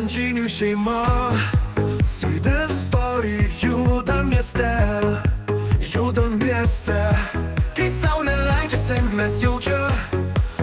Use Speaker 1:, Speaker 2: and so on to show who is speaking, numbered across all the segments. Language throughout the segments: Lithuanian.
Speaker 1: Oranžinių šeima sėdi istorijų, judam mieste. Kai saulė leidžiasi, mes jaučia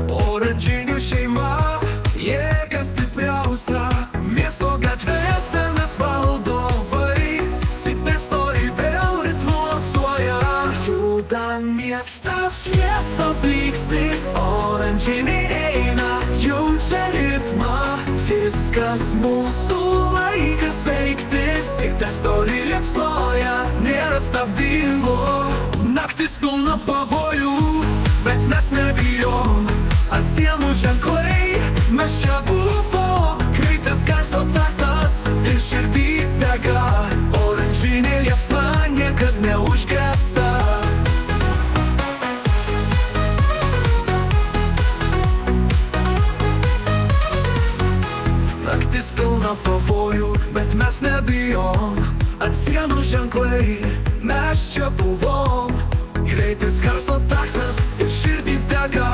Speaker 1: oranžinių šeima, jėga stipriausia. Miesto gatvėse mes valdovai, sėdi istorijų vėl ritmu alsuoja. Judam miestas, šviesos blyksi, oranžiniai eina, jaučia ritmą. Viskas mūsų laikas veikti, sėkta istorijų liepsnoja, nėra stabdymo. Naktis pilna pavojų, bet mes nebijom. Ant sienų ženklai, mes čia buvom. Greitas garso taktas ir širdys dega, oranžinė liepsna niekad neužgęsta. Naktis pilna pavojų, bet mes nebijom. Ant sienų ženklai, mes čia buvom. Greitis garso taktas ir širdys dega,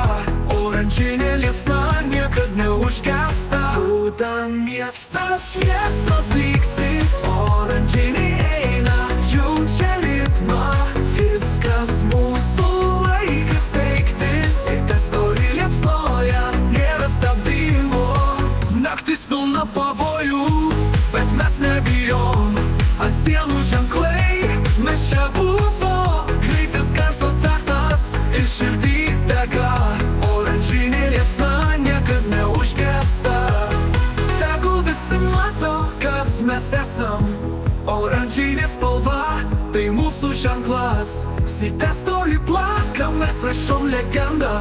Speaker 1: oranžinė liepsna niekad neužgęsta. Judam miestas, šviesos blyksi, oranžiniai eina, jaučia ritmą. Viskas mūsų laikas veikti, sėkta istorijų liepsnoja, nėra stabdymo. Naktis pilna pavojų, bet mes nebijom. Ant sienų ženklai, mes čia buvom. Greitas garso taktas ir širdys dega, oranžinė liepsna niekad neužgęsta. Tegul visi mato, kas mes esam. Oranžinė spalva, tai mūsų ženklas. Sėkta istorijų plaka, mes rašom legendą.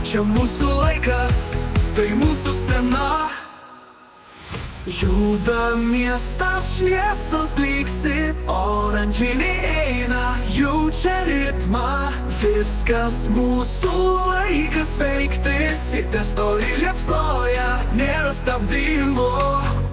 Speaker 1: Čia mūsų laikas, tai mūsų scena. Juda miestas, šviesos blyksi, oranžiniai eina, jaučia ritmą. Viskas mūsų laikas veikti, sėkta istorijų liepsnoja, nėra stabdymo.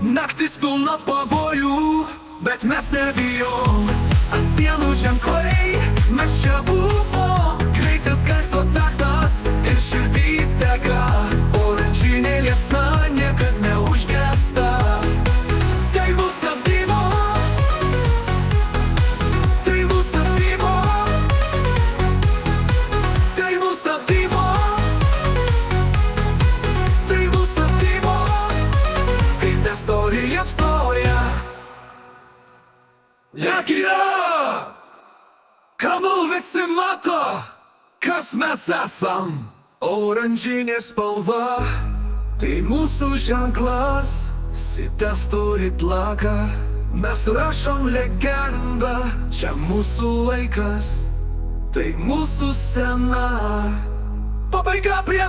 Speaker 1: Naktis pilna pavojų, bet mes nebijom. Ant sienų ženklai, mes čia buvom. Greitas garso taktas ir širdys dega, oranžinė liepsna niekad neužgęsta. Tai mūsų apdymo, tai mūsų apdymo, tai mūsų apdymo, tai mūsų apdymo. Tai ta istorija liepsnoja. Jak yra, kabul visi mato, kas mes esam. Oranžinė spalva, tai mūsų ženklas. Sėkta istorijų plaka, mes rašom legendą. Čia mūsų laikas, tai mūsų scena. Pabaiga prie